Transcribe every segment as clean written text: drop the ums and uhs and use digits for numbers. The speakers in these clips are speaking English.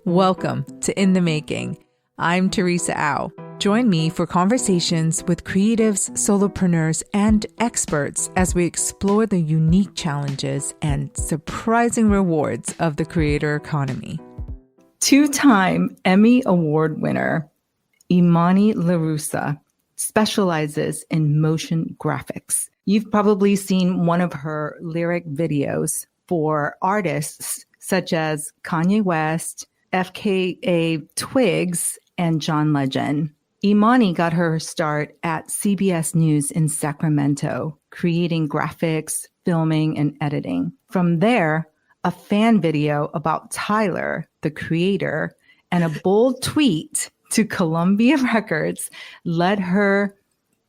Welcome to In the Making. I'm Teresa Au. Join me for conversations with creatives, solopreneurs, and experts as we explore the unique challenges and surprising rewards of the creator economy. Two-time Emmy Award winner Emonee LaRussa specializes in motion graphics. You've probably seen one of her lyric videos for artists such as Kanye West, FKA Twigs, and John Legend. Emonee got her start at CBS News in Sacramento, creating graphics, filming, and editing. From there, a fan video about Tyler, the creator, and a bold tweet to Columbia Records led her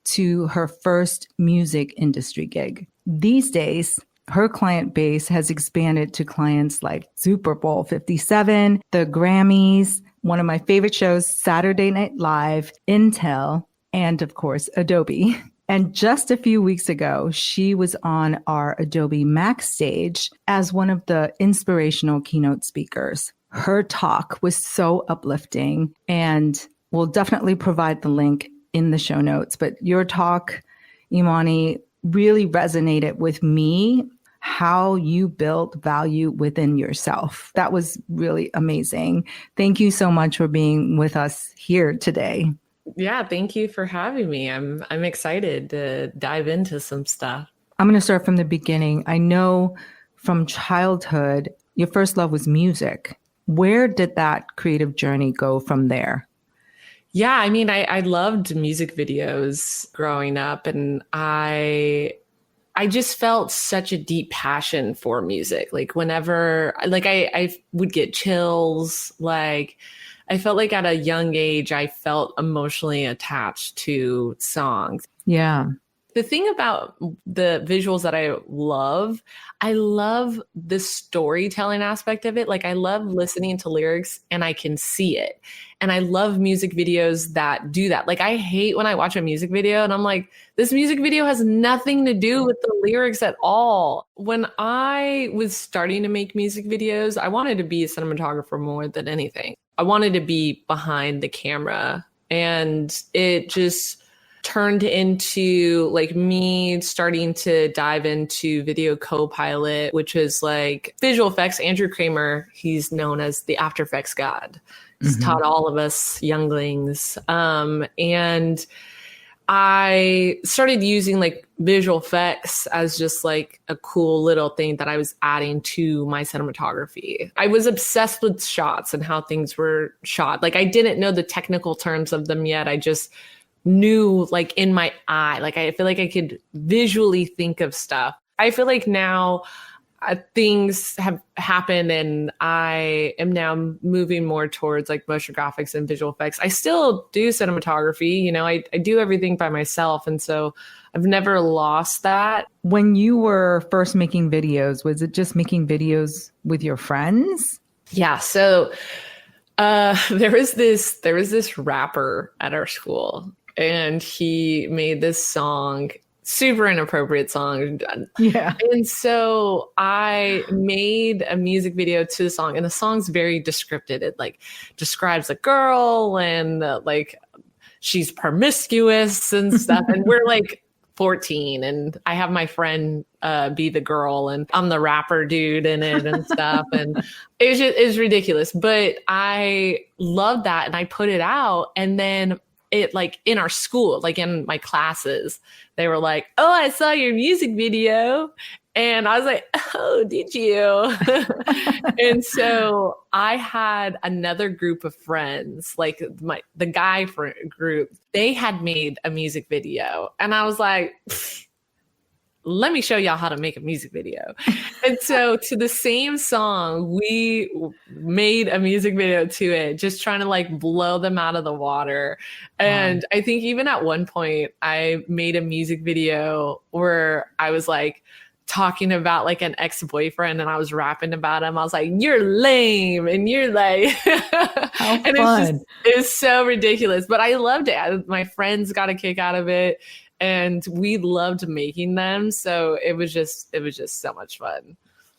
to her first music industry gig. These days, her client base has expanded to clients like Super Bowl 57, the Grammys, one of my favorite shows, Saturday Night Live, Intel, and of course, Adobe. And just a few weeks ago, she was on our Adobe Max stage as one of the inspirational keynote speakers. Her talk was so uplifting, and we'll definitely provide the link in the show notes. But your talk, Emonee, really resonated with me, how you built value within yourself. That was really amazing. Thank you so much for being with us here today. Yeah, thank you for having me. I'm excited to dive into some stuff. I'm going to start from the beginning. I know from childhood, your first love was music. Where did that creative journey go from there? Yeah, I mean, I loved music videos growing up, and I just felt such a deep passion for music. Like whenever, like I would get chills, like I felt like at a young age, I felt emotionally attached to songs. Yeah. The thing about the visuals that I love the storytelling aspect of it. Like I love listening to lyrics and I can see it. And I love music videos that do that. Like I hate when I watch a music video and I'm like, this music video has nothing to do with the lyrics at all. When I was starting to make music videos, I wanted to be a cinematographer more than anything. I wanted to be behind the camera, and it just turned into like me starting to dive into Video Copilot, which is like visual effects. Andrew Kramer, he's known as the After Effects god. He's taught all of us younglings. And I started using like visual effects as just like a cool little thing that I was adding to my cinematography. I was obsessed with shots and how things were shot. Like I didn't know the technical terms of them yet. I just knew like in my eye, like I feel like I could visually think of stuff. I feel like now things have happened and I am now moving more towards like motion graphics and visual effects. I still do cinematography, you know, I do everything by myself. And so I've never lost that. When you were first making videos, was it just making videos with your friends? Yeah. So there was this rapper at our school, and he made this song, super inappropriate song. Yeah. And so I made a music video to the song, and the song's very descriptive. It like describes a girl and like she's promiscuous and stuff. And we're like 14, and I have my friend be the girl, and I'm the rapper dude in it and stuff. And it was ridiculous, but I loved that. And I put it out, and then it like in our school, like in my classes, they were like, oh, I saw your music video. And I was like, oh, did you? And so I had another group of friends, like the guy group, they had made a music video. And I was like, let me show y'all how to make a music video. And so to the same song, we made a music video to it, just trying to like blow them out of the water. And I think even at one point I made a music video where I was like talking about like an ex-boyfriend, and I was rapping about him. I was like, you're lame, and you're like, how and fun. It was so ridiculous, but I loved it. My friends got a kick out of it. And we loved making them. So it was just so much fun.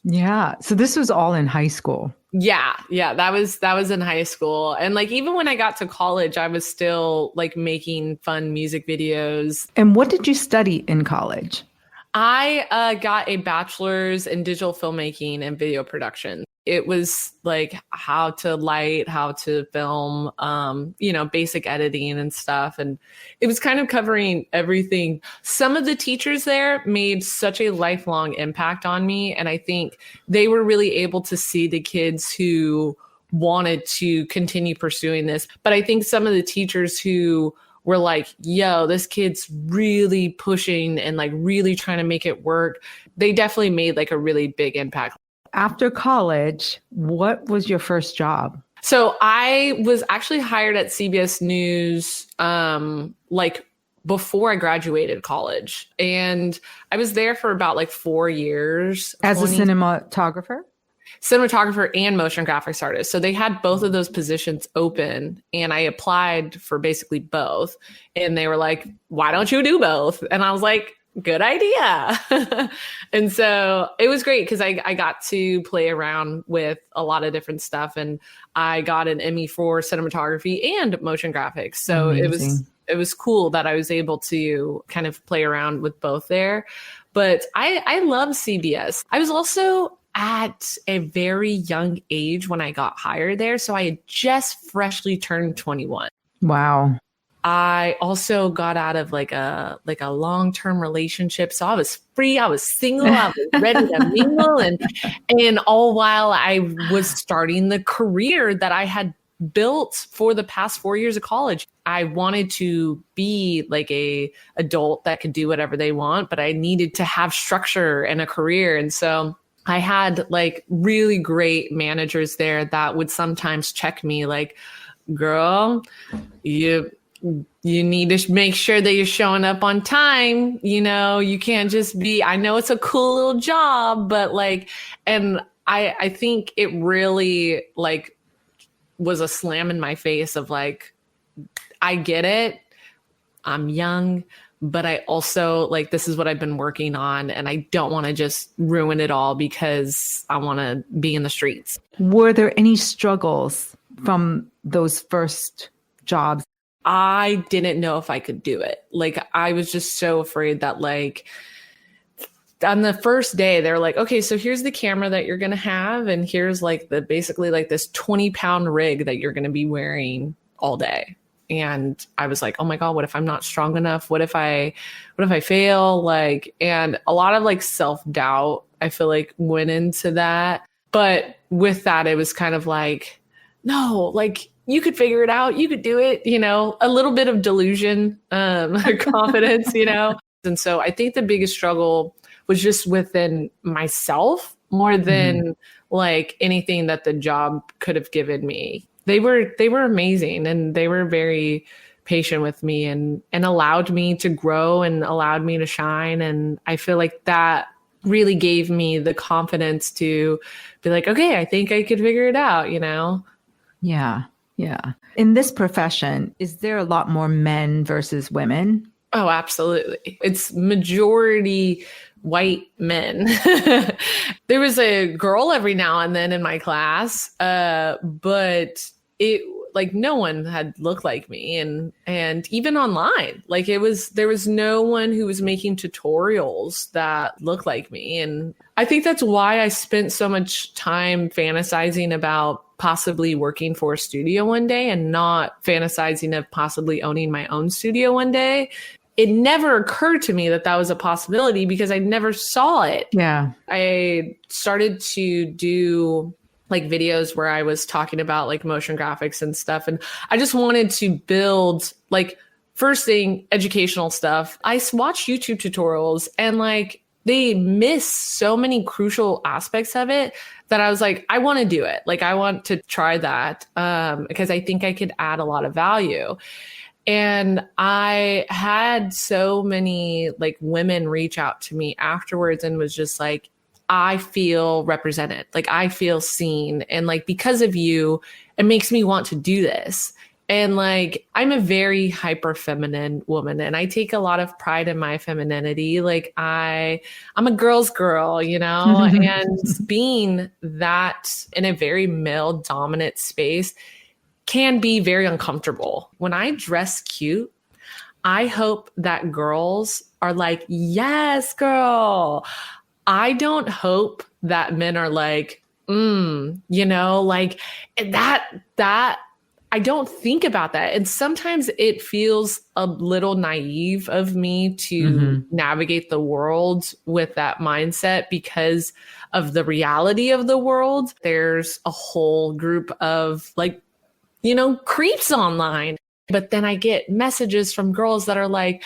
Yeah. So this was all in high school. Yeah, that was in high school. And like even when I got to college, I was still like making fun music videos. And what did you study in college? I got a bachelor's in digital filmmaking and video production. It was like how to light, how to film, basic editing and stuff. And it was kind of covering everything. Some of the teachers there made such a lifelong impact on me. And I think they were really able to see the kids who wanted to continue pursuing this. But I think some of the teachers who were like, yo, this kid's really pushing and like really trying to make it work, they definitely made like a really big impact. After college, what was your first job? So I was actually hired at CBS News like before I graduated college. And I was there for about like 4 years. As a cinematographer? Cinematographer and motion graphics artist. So they had both of those positions open and I applied for basically both. And they were like, why don't you do both? And I was like, good idea. And so it was great because I got to play around with a lot of different stuff. And I got an Emmy for cinematography and motion graphics. So Amazing. it was cool that I was able to kind of play around with both there. But I love CBS. I was also at a very young age when I got hired there. So I had just freshly turned 21. Wow. I also got out of like a long-term relationship. So I was free. I was single. I was ready to mingle. And all while I was starting the career that I had built for the past 4 years of college. I wanted to be like a adult that could do whatever they want, but I needed to have structure and a career. And so I had like really great managers there that would sometimes check me like, girl, you need to make sure that you're showing up on time. You know, you can't just be, I know it's a cool little job, but like, and I think it really like was a slam in my face of like, I get it. I'm young, but I also like, this is what I've been working on. And I don't want to just ruin it all because I want to be in the streets. Were there any struggles from those first jobs? I didn't know if I could do it. Like, I was just so afraid that like on the first day, they're like, okay, so here's the camera that you're going to have. And here's like basically like this 20-pound rig that you're going to be wearing all day. And I was like, oh my God, what if I'm not strong enough? What if I fail? Like, and a lot of like self-doubt, I feel like went into that. But with that, it was kind of like, no, like you could figure it out. You could do it, you know, a little bit of delusion, confidence, you know? And so I think the biggest struggle was just within myself more than like anything that the job could have given me. They were amazing and they were very patient with me and allowed me to grow and allowed me to shine. And I feel like that really gave me the confidence to be like, okay, I think I could figure it out, you know? Yeah. Yeah. In this profession, is there a lot more men versus women? Oh, absolutely. It's majority white men. There was a girl every now and then in my class, but it like no one had looked like me and even online, like there was no one who was making tutorials that looked like me. And I think that's why I spent so much time fantasizing about possibly working for a studio one day and not fantasizing of possibly owning my own studio one day. It never occurred to me that that was a possibility because I never saw it. Yeah. I started to do like videos where I was talking about like motion graphics and stuff. And I just wanted to build like first thing, educational stuff. I watched YouTube tutorials and like they miss so many crucial aspects of it that I was like, I want to do it. Like I want to try that because I think I could add a lot of value. And I had so many like women reach out to me afterwards and was just like, I feel represented, like I feel seen. And like, because of you, it makes me want to do this. And like, I'm a very hyper feminine woman and I take a lot of pride in my femininity. Like I'm a girl's girl, you know, and being that in a very male dominant space can be very uncomfortable. When I dress cute, I hope that girls are like, yes, girl. I don't hope that men are like, you know, like that I don't think about that. And sometimes it feels a little naive of me to navigate the world with that mindset because of the reality of the world. There's a whole group of like, you know, creeps online. But then I get messages from girls that are like,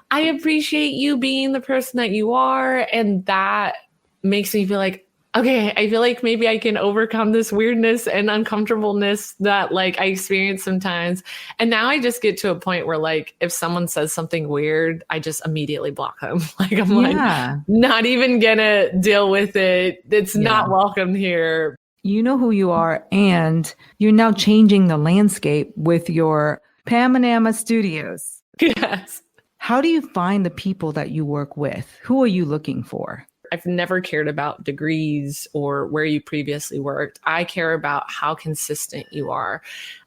I appreciate you being the person that you are. And that makes me feel like, okay, I feel like maybe I can overcome this weirdness and uncomfortableness that like I experience sometimes. And now I just get to a point where like, if someone says something weird, I just immediately block them. Like I'm like, not even gonna deal with it. It's not welcome here. You know who you are, and you're now changing the landscape with your Pamama Studios. Yes. How do you find the people that you work with? Who are you looking for? I've never cared about degrees or where you previously worked. I care about how consistent you are.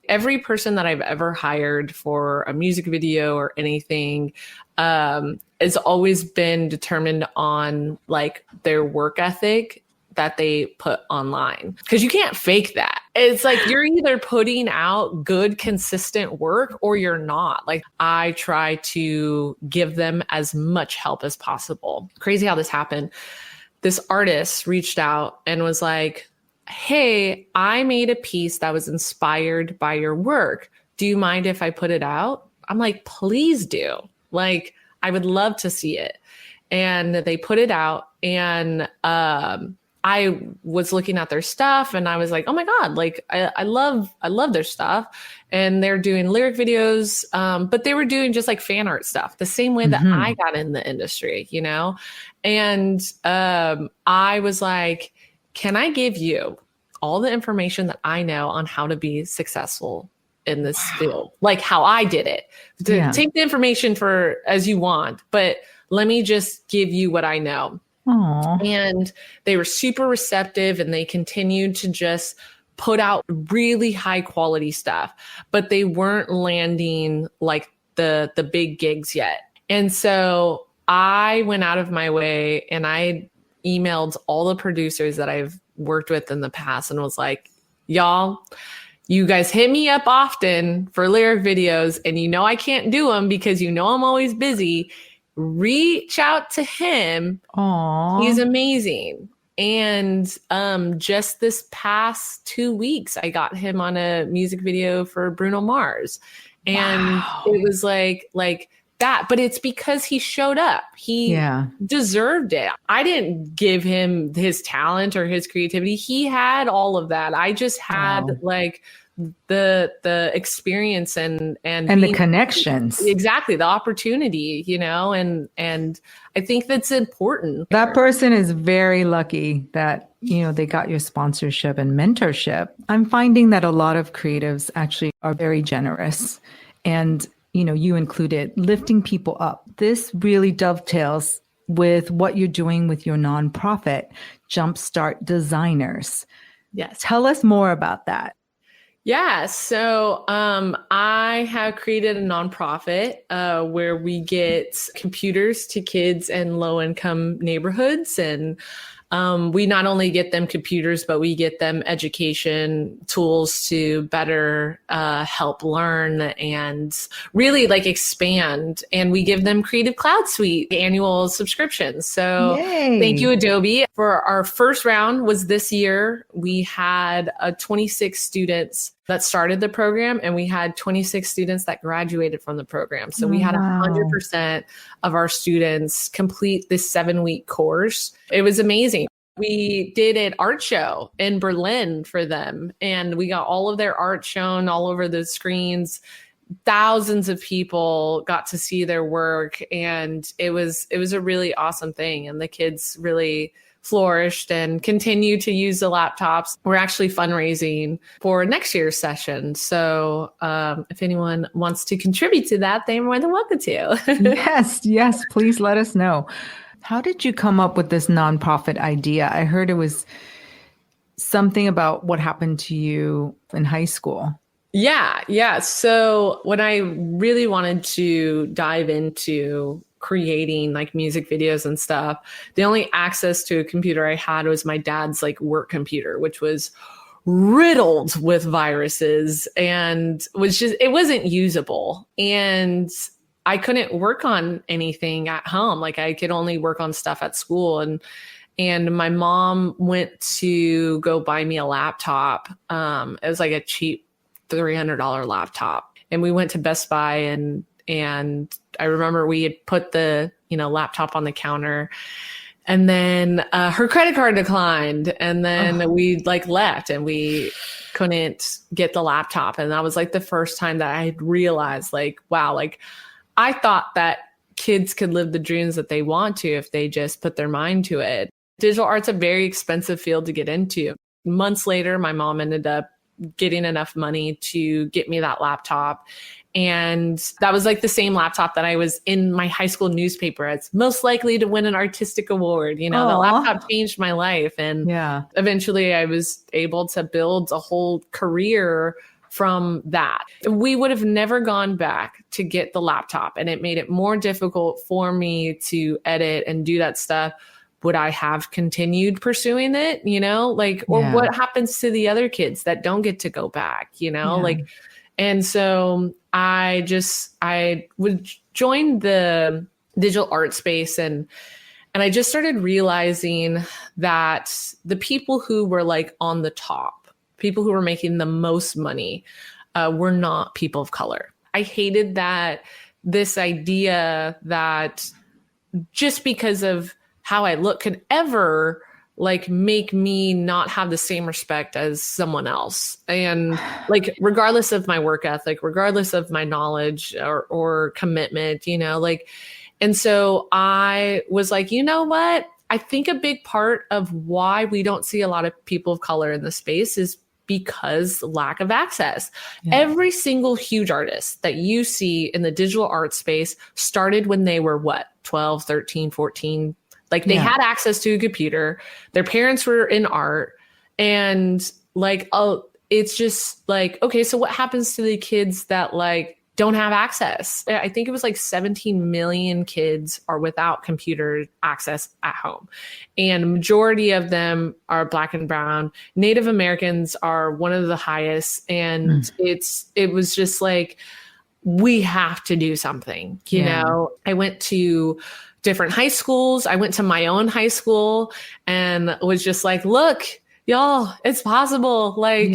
Every person that I've ever hired for a music video or anything has always been determined on like their work ethic that they put online, because you can't fake that. It's like you're either putting out good, consistent work or you're not. Like I try to give them as much help as possible. Crazy how this happened. This artist reached out and was like, hey, I made a piece that was inspired by your work. Do you mind if I put it out? I'm like, please do. Like, I would love to see it. And they put it out, and I was looking at their stuff and I was like, oh my God, like I love their stuff. And they're doing lyric videos, but they were doing just like fan art stuff, the same way that I got in the industry, you know? And I was like, can I give you all the information that I know on how to be successful in this field? Like how I did it. Take the information for as you want, but let me just give you what I know. Aww. And they were super receptive, and they continued to just put out really high quality stuff, but they weren't landing like the big gigs yet. And so I went out of my way and I emailed all the producers that I've worked with in the past and was like, y'all, you guys hit me up often for lyric videos, and you know I can't do them because you know I'm always busy. Reach out to him. Aww. He's amazing. And just this past 2 weeks, I got him on a music video for Bruno Mars. And it was like that. But it's because he showed up. He deserved it. I didn't give him his talent or his creativity. He had all of that. I just had like the experience and the connections. Exactly. The opportunity, you know, and I think that's important. That person is very lucky that, you know, they got your sponsorship and mentorship. I'm finding that a lot of creatives actually are very generous, and, you know, you included lifting people up. This really dovetails with what you're doing with your nonprofit, Jumpstart Designers. Yes. Tell us more about that. Yeah. So I have created a nonprofit where we get computers to kids in low-income neighborhoods. And we not only get them computers, but we get them education tools to better help learn and really like expand. And we give them Creative Cloud Suite annual subscriptions. So Thank you, Adobe. For our first round was this year. We had 26 students that started the program, and we had 26 students that graduated from the program. So we had 100% of our students complete this 7-week course. It was amazing. We did an art show in Berlin for them, and we got all of their art shown all over the screens. Thousands of people got to see their work, and it was a really awesome thing. And the kids really flourished and continue to use the laptops. We're actually fundraising for next year's session. So if anyone wants to contribute to that, they're more than welcome to. Yes, please let us know. How did you come up with this nonprofit idea? I heard it was something about what happened to you in high school. Yeah. So when I really wanted to dive into creating like music videos and stuff, the only access to a computer I had was my dad's like work computer, which was riddled with viruses and it wasn't usable. And I couldn't work on anything at home. Like I could only work on stuff at school. And my mom went to go buy me a laptop. It was like a cheap $300 laptop. And we went to Best Buy and I remember we had put the, laptop on the counter, and then her credit card declined, and then we like left and we couldn't get the laptop. And that was like the first time that I had realized like, wow, like I thought that kids could live the dreams that they want to if they just put their mind to it. Digital art's a very expensive field to get into. Months later, my mom ended up getting enough money to get me that laptop. And that was like the same laptop that I was in my high school newspaper as most likely to win an artistic award. The laptop changed my life. And eventually I was able to build a whole career from that. We would have never gone back to get the laptop, and it made it more difficult for me to edit and do that stuff. Would I have continued pursuing it, or what happens to the other kids that don't get to go back, and so I would join the digital art space and I just started realizing that the people who were like on the top, people who were making the most money, were not people of color. I hated this idea that just because of how I look could ever like make me not have the same respect as someone else. And like, regardless of my work ethic, regardless of my knowledge or commitment, and so I was like, you know what? I think a big part of why we don't see a lot of people of color in the space is because lack of access. Yeah. Every single huge artist that you see in the digital art space started when they were 12, 13, 14. Like they had access to a computer, their parents were in art, and like, it's just like, okay, so what happens to the kids that like don't have access? I think it was like 17 million kids are without computer access at home. And majority of them are Black and brown. Native Americans are one of the highest. And it was just like, we have to do something, you know? I went to different high schools. I went to my own high school and was just like, look, y'all, it's possible. Like,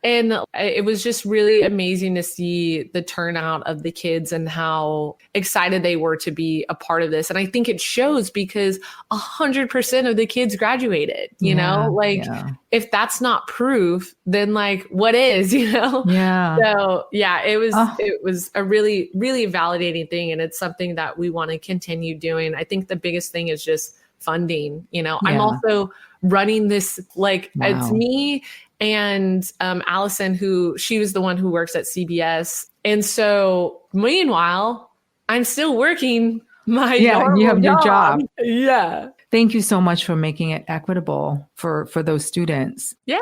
and it was just really amazing to see the turnout of the kids and how excited they were to be a part of this. And I think it shows because 100% of the kids graduated, if that's not proof, then like, what is, Yeah. So it was a really, really validating thing. And it's something that we want to continue doing. I think the biggest thing is just funding, I'm also running this, it's me and Allison, she was the one who works at CBS. And so meanwhile, I'm still working my normal you have your job. Yeah. Thank you so much for making it equitable for those students. Yeah.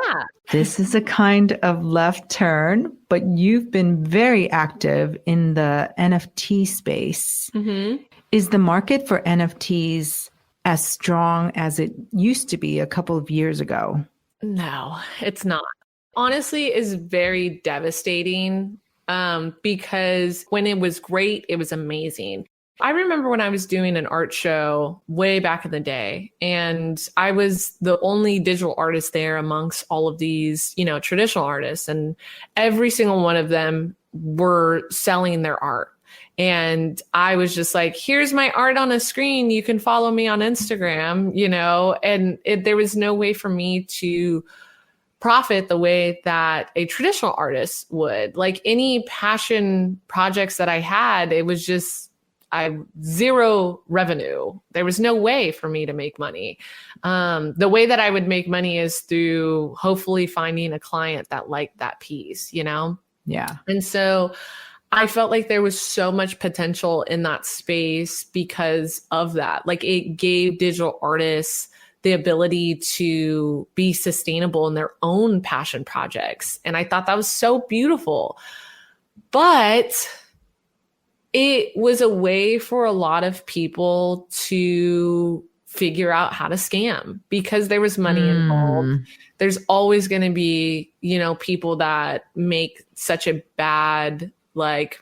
This is a kind of left turn, but you've been very active in the NFT space. Mm-hmm. Is the market for NFTs as strong as it used to be a couple of years ago? No, it's not. Honestly, it's very devastating because when it was great, it was amazing. I remember when I was doing an art show way back in the day, and I was the only digital artist there amongst all of these, traditional artists, and every single one of them were selling their art. And I was just like, here's my art on a screen. You can follow me on Instagram, and there was no way for me to profit the way that a traditional artist would. Like any passion projects that I had, it was just, I zero revenue. There was no way for me to make money. The way that I would make money is through hopefully finding a client that liked that piece, you know? Yeah. And so I felt like there was so much potential in that space because of that. Like it gave digital artists the ability to be sustainable in their own passion projects. And I thought that was so beautiful. But it was a way for a lot of people to figure out how to scam because there was money involved. There's always going to be, you know, people that make such a bad like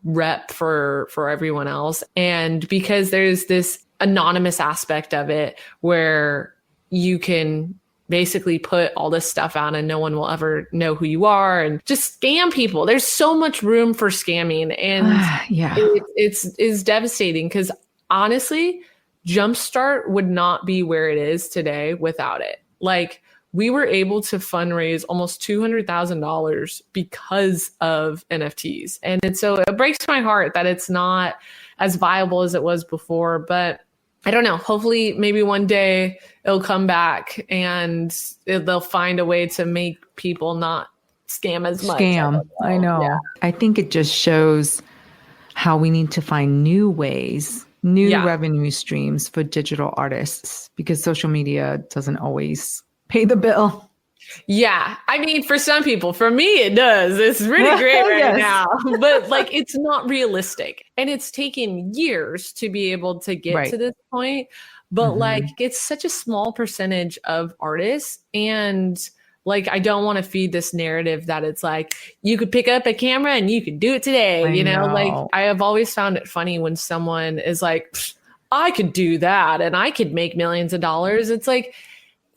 rep for everyone else. And because there's this anonymous aspect of it where you can basically put all this stuff out and no one will ever know who you are and just scam people. There's so much room for scamming, and it's devastating because honestly, Jumpstart would not be where it is today without it. Like we were able to fundraise almost $200,000 because of NFTs. And so it breaks my heart that it's not as viable as it was before, but I don't know. Hopefully, maybe one day it'll come back and they'll find a way to make people not scam as much. I know. Yeah. I think it just shows how we need to find new ways, new revenue streams for digital artists because social media doesn't always pay the bill. Yeah. I mean, for some people, for me, it does. It's really great right now, but like, it's not realistic. And it's taken years to be able to get to this point. But like, it's such a small percentage of artists. And like, I don't want to feed this narrative that it's like, you could pick up a camera and you could do it today. You know, like I have always found it funny when someone is like, I could do that and I could make millions of dollars. It's like,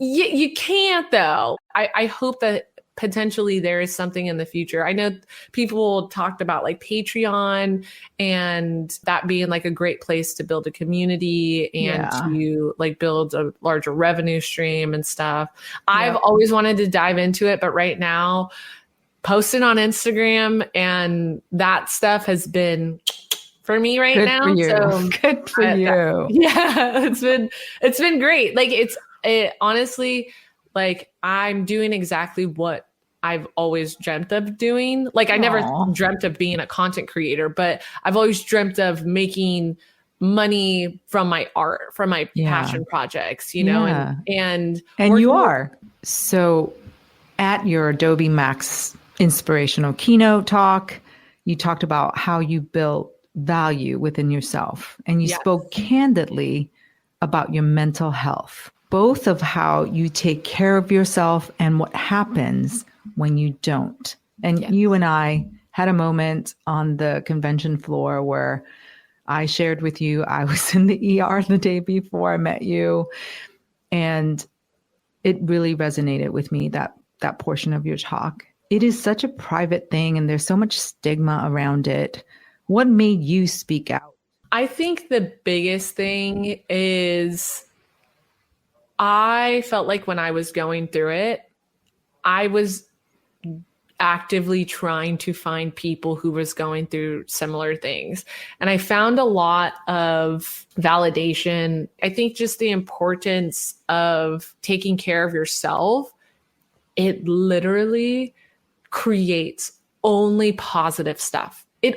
you can't though. I hope that potentially there is something in the future. I know people talked about like Patreon and that being like a great place to build a community and to like build a larger revenue stream and stuff. I've always wanted to dive into it, but right now posting on Instagram and that stuff has been for me right now. For you. So good for you. It's been great. Like it honestly, like I'm doing exactly what I've always dreamt of doing. Like I never dreamt of being a content creator, but I've always dreamt of making money from my art, from my passion projects, you know, and you are. So at your Adobe Max inspirational keynote talk, you talked about how you built value within yourself and you spoke candidly about your mental health, both of how you take care of yourself and what happens when you don't. And you and I had a moment on the convention floor where I shared with you, I was in the ER the day before I met you. And it really resonated with me, that portion of your talk. It is such a private thing and there's so much stigma around it. What made you speak out? I think the biggest thing is I felt like when I was going through it, I was actively trying to find people who was going through similar things. And I found a lot of validation. I think just the importance of taking care of yourself, it literally creates only positive stuff. You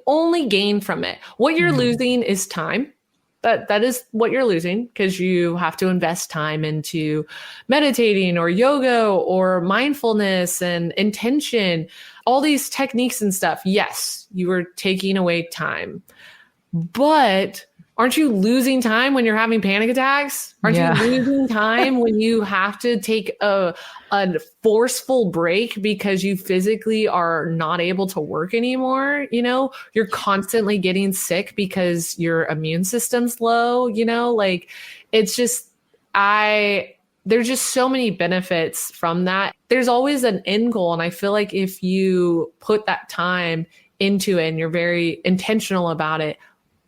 only gain from it. What you're losing is time. That is what you're losing because you have to invest time into meditating or yoga or mindfulness and intention, all these techniques and stuff. Yes, you are taking away time, but aren't you losing time when you're having panic attacks? Aren't you losing time when you have to take a forceful break because you physically are not able to work anymore? You know, you're constantly getting sick because your immune system's low, you know, like it's just, there's just so many benefits from that. There's always an end goal. And I feel like if you put that time into it and you're very intentional about it,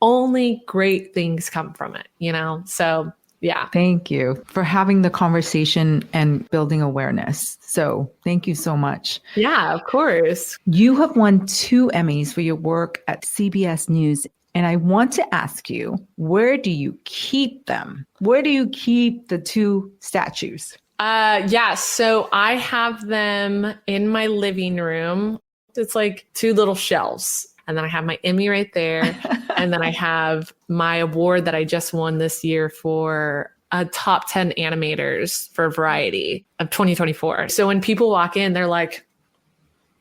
only great things come from it, you know? So yeah. Thank you for having the conversation and building awareness. So thank you so much. Yeah, of course. You have won 2 Emmys for your work at CBS News. And I want to ask you, where do you keep them? Where do you keep the 2 statues? Yeah, so I have them in my living room. It's like 2 little shelves. And then I have my Emmy right there. And then I have my award that I just won this year for a top 10 animators for Variety of 2024. So when people walk in, they're like,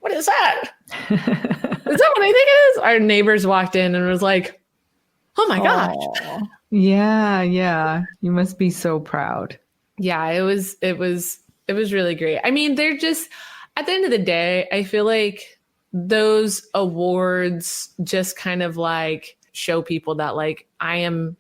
what is that? Is that what I think it is? Our neighbors walked in and was like, oh my gosh. Yeah. You must be so proud. Yeah, it was really great. I mean, they're just, at the end of the day, I feel like those awards just kind of like show people that like I am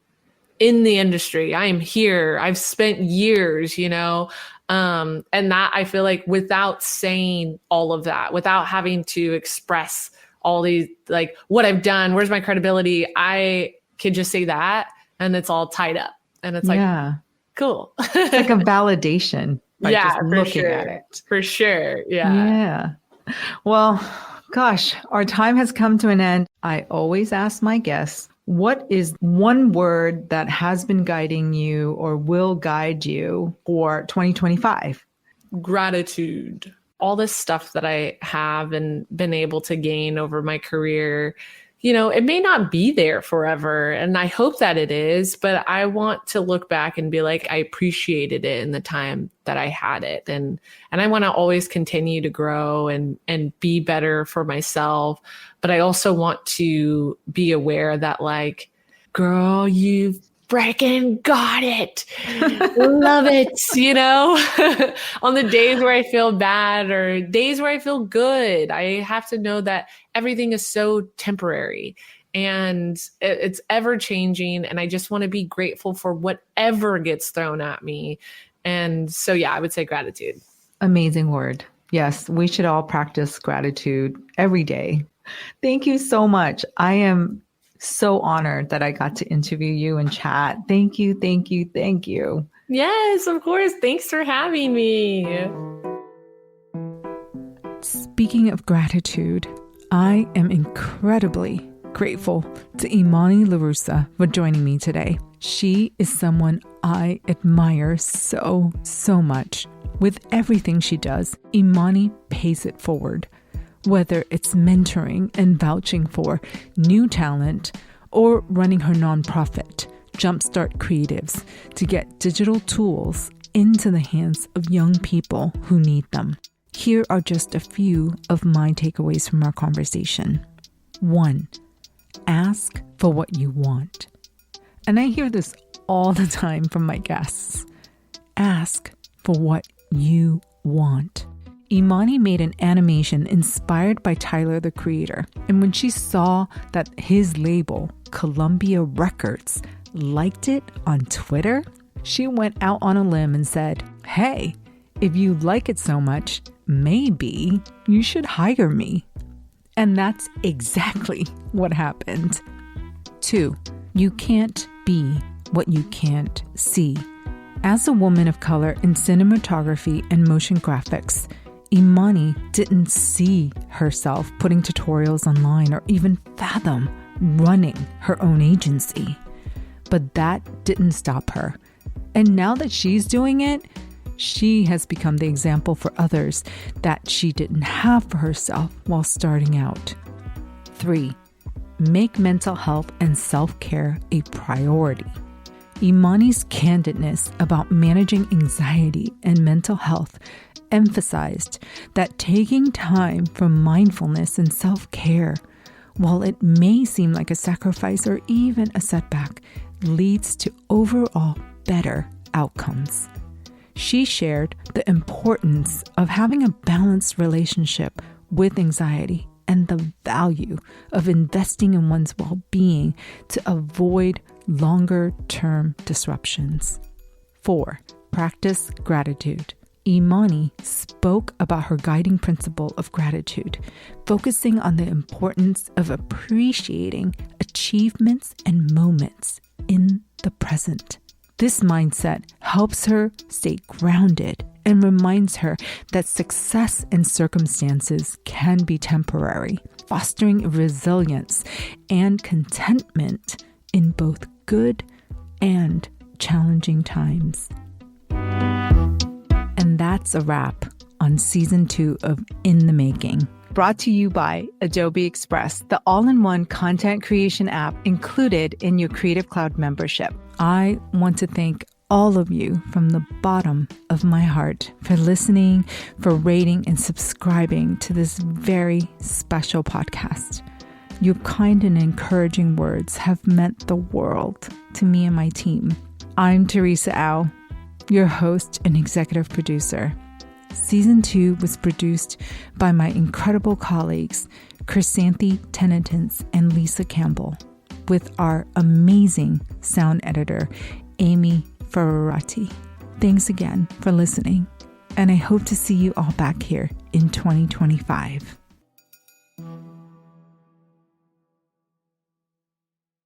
in the industry. I am here. I've spent years, and that I feel like without saying all of that, without having to express all these, like what I've done, where's my credibility, I could just say that and it's all tied up. And it's like, cool. It's like a validation by just looking at it. For sure. Yeah. Yeah. Well, gosh, our time has come to an end. I always ask my guests, what is one word that has been guiding you or will guide you for 2025? Gratitude. All this stuff that I have and been able to gain over my career, it may not be there forever. And I hope that it is, but I want to look back and be like, I appreciated it in the time that I had it. And I want to always continue to grow and be better for myself. But I also want to be aware that like, girl, you've freaking got it. Love it. On the days where I feel bad or days where I feel good, I have to know that everything is so temporary and it's ever changing. And I just want to be grateful for whatever gets thrown at me. And so, yeah, I would say gratitude. Amazing word. Yes, we should all practice gratitude every day. Thank you so much. I am so honored that I got to interview you and chat. Thank you. Yes, of course. Thanks for having me. Speaking of gratitude, I am incredibly grateful to Emonee LaRussa for joining me today. She is someone I admire so much. With everything she does, Emonee pays it forward. Whether it's mentoring and vouching for new talent or running her nonprofit, Jumpstart Creatives, to get digital tools into the hands of young people who need them. Here are just a few of my takeaways from our conversation. 1, ask for what you want. And I hear this all the time from my guests. Ask for what you want. Emonee made an animation inspired by Tyler, the Creator. And when she saw that his label, Columbia Records, liked it on Twitter, she went out on a limb and said, hey, if you like it so much, maybe you should hire me. And that's exactly what happened. 2, you can't be what you can't see. As a woman of color in cinematography and motion graphics, Emonee didn't see herself putting tutorials online or even fathom running her own agency. But that didn't stop her. And now that she's doing it, she has become the example for others that she didn't have for herself while starting out. 3, make mental health and self-care a priority. Emonee's candidness about managing anxiety and mental health emphasized that taking time for mindfulness and self-care, while it may seem like a sacrifice or even a setback, leads to overall better outcomes. She shared the importance of having a balanced relationship with anxiety and the value of investing in one's well-being to avoid longer-term disruptions. 4, practice gratitude. Emonee spoke about her guiding principle of gratitude, focusing on the importance of appreciating achievements and moments in the present. This mindset helps her stay grounded and reminds her that success and circumstances can be temporary, fostering resilience and contentment in both good and challenging times. And that's a wrap on season 2 of In the Making. Brought to you by Adobe Express, the all-in-one content creation app included in your Creative Cloud membership. I want to thank all of you from the bottom of my heart for listening, for rating and subscribing to this very special podcast. Your kind and encouraging words have meant the world to me and my team. I'm Teresa Au, your host and executive producer. Season 2 was produced by my incredible colleagues, Chrysanthi Tenitence and Lisa Campbell, with our amazing sound editor, Amy Ferrarati. Thanks again for listening, and I hope to see you all back here in 2025.